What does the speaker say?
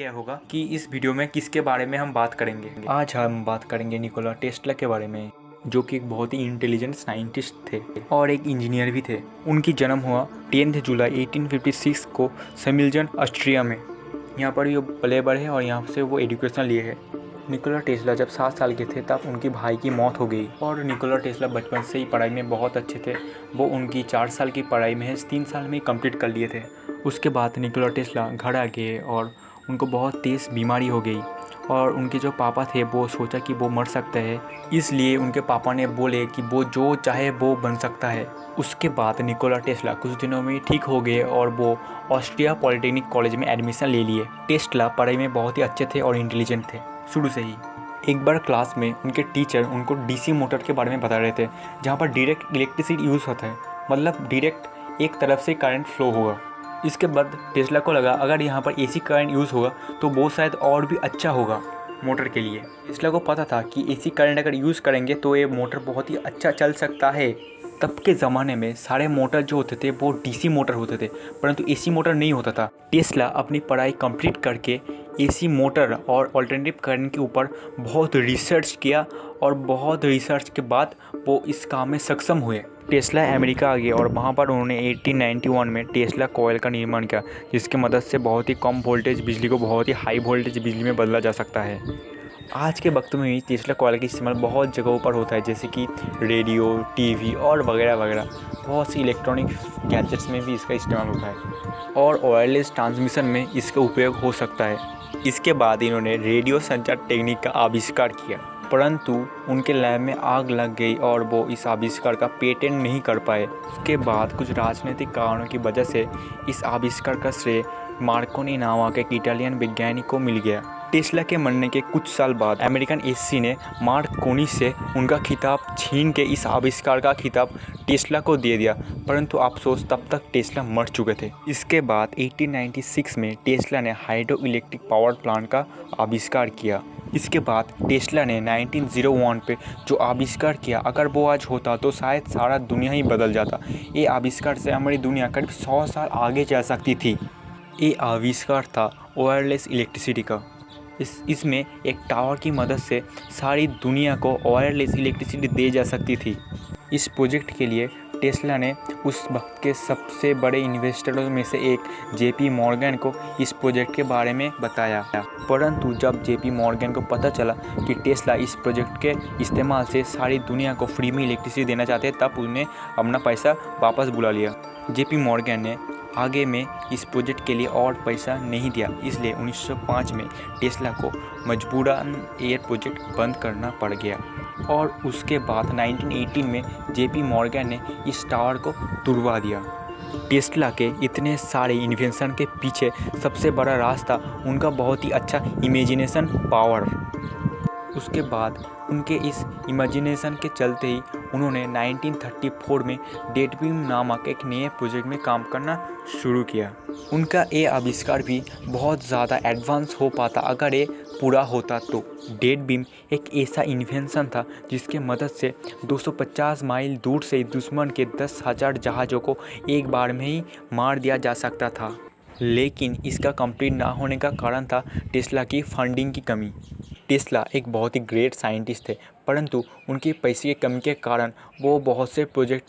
गया होगा कि इस वीडियो में किसके बारे में हम बात करेंगे। आज हम बात करेंगे निकोला टेस्ला के बारे में, जो कि एक बहुत ही इंटेलिजेंट साइंटिस्ट थे और एक इंजीनियर भी थे। उनकी जन्म हुआ 10 जुलाई 1856 को सेमिल्जन, ऑस्ट्रिया में। यहाँ पर ये पले बढ़े और यहाँ से वो एजुकेशन लिए है। निकोला टेस्ला जब 7 साल के थे तब उनके भाई की मौत हो गई और निकोला टेस्ला बचपन से ही पढ़ाई में बहुत अच्छे थे। वो उनकी 4 साल की पढ़ाई में 3 साल में ही कंप्लीट कर लिए थे। उसके बाद निकोला टेस्ला घर आ गए और उनको बहुत तेज़ बीमारी हो गई और उनके जो पापा थे वो सोचा कि वो मर सकता है, इसलिए उनके पापा ने बोले कि वो जो चाहे वो बन सकता है। उसके बाद निकोला टेस्ला कुछ दिनों में ठीक हो गए और वो ऑस्ट्रिया पॉलिटेक्निक कॉलेज में एडमिशन ले लिए। टेस्ला पढ़ाई में बहुत ही अच्छे थे और इंटेलिजेंट थे शुरू से ही। एक बार क्लास में उनके टीचर उनको डीसी मोटर के बारे में बता रहे थे, जहाँ पर डायरेक्ट इलेक्ट्रिसिटी यूज़ होता है, मतलब डायरेक्ट एक तरफ से करंट फ्लो होगा। इसके बाद टेस्ला को लगा अगर यहाँ पर एसी करंट यूज़ होगा तो वो शायद और भी अच्छा होगा मोटर के लिए। टेस्ला को पता था कि एसी करंट अगर यूज़ करेंगे तो ये मोटर बहुत ही अच्छा चल सकता है। तब के ज़माने में सारे मोटर जो होते थे वो डीसी मोटर होते थे, परंतु एसी मोटर नहीं होता था। टेस्ला अपनी पढ़ाई कंप्लीट करके एसी मोटर और अल्टरनेटिव करंट के ऊपर बहुत रिसर्च किया और बहुत रिसर्च के बाद वो इस काम में सक्षम हुए। टेस्ला अमेरिका आ गए और वहाँ पर उन्होंने 1891 में टेस्ला कॉइल का निर्माण किया, जिसकी मदद से बहुत ही कम वोल्टेज बिजली को बहुत ही हाई वोल्टेज बिजली में बदला जा सकता है। आज के वक्त में भी टेस्ला कॉइल का इस्तेमाल बहुत जगहों पर होता है, जैसे कि रेडियो, टीवी और वगैरह वगैरह। बहुत सी इलेक्ट्रॉनिक गैजेट्स में भी इसका इस्तेमाल होता है और वायरलेस ट्रांसमिशन में इसका उपयोग हो सकता है। इसके बाद इन्होंने रेडियो संचार टेक्निक का आविष्कार किया, परंतु उनके लैब में आग लग गई और वो इस आविष्कार का पेटेंट नहीं कर पाए। उसके बाद कुछ राजनीतिक कारणों की वजह से इस आविष्कार का श्रेय मार्कोनी नामक एक इटालियन वैज्ञानिक को मिल गया। टेस्ला के मरने के कुछ साल बाद अमेरिकन एजेंसी ने मार्कोनी से उनका खिताब छीन के इस आविष्कार का खिताब टेस्ला को दे दिया, परंतु अफसोस तब तक टेस्ला मर चुके थे। इसके बाद 1896 में टेस्ला ने हाइड्रो इलेक्ट्रिक पावर प्लांट का आविष्कार किया। इसके बाद टेस्ला ने 1901 पे जो आविष्कार किया, अगर वो आज होता तो शायद सारा दुनिया ही बदल जाता। ये आविष्कार से हमारी दुनिया करीब 100 साल आगे जा सकती थी। ये आविष्कार था वायरलेस इलेक्ट्रिसिटी का। इसमें एक टावर की मदद से सारी दुनिया को वायरलेस इलेक्ट्रिसिटी दी जा सकती थी। इस प्रोजेक्ट के लिए टेस्ला ने उस वक्त के सबसे बड़े इन्वेस्टरों में से एक जेपी मॉर्गन को इस प्रोजेक्ट के बारे में बताया, परंतु जब जेपी मॉर्गन को पता चला कि टेस्ला इस प्रोजेक्ट के इस्तेमाल से सारी दुनिया को फ्री में इलेक्ट्रिसिटी देना चाहते, तब उन्हें अपना पैसा वापस बुला लिया। जेपी मॉर्गन ने आगे में इस प्रोजेक्ट के लिए और पैसा नहीं दिया, इसलिए 1905 में टेस्ला को मजबूरन ये प्रोजेक्ट बंद करना पड़ गया और उसके बाद 1918 में जेपी मॉर्गन ने इस टावर को तुड़वा दिया। टेस्ला के इतने सारे इन्वेंशन के पीछे सबसे बड़ा राज था उनका बहुत ही अच्छा इमेजिनेशन पावर। उसके बाद उनके इस इमेजिनेशन के चलते ही उन्होंने 1934 में डेडबीम नामक एक नए प्रोजेक्ट में काम करना शुरू किया। उनका ये आविष्कार भी बहुत ज़्यादा एडवांस हो पाता अगर ये पूरा होता तो। डेडबीम एक ऐसा इन्वेंशन था जिसके मदद से 250 माइल दूर से दुश्मन के 10,000 जहाज़ों को एक बार में ही मार दिया जा सकता था। लेकिन इसका कंप्लीट ना होने का कारण था टेस्ला की फंडिंग की कमी। टेस्ला एक बहुत ही ग्रेट साइंटिस्ट थे, परंतु उनके पैसे की कमी के कारण वो बहुत से प्रोजेक्ट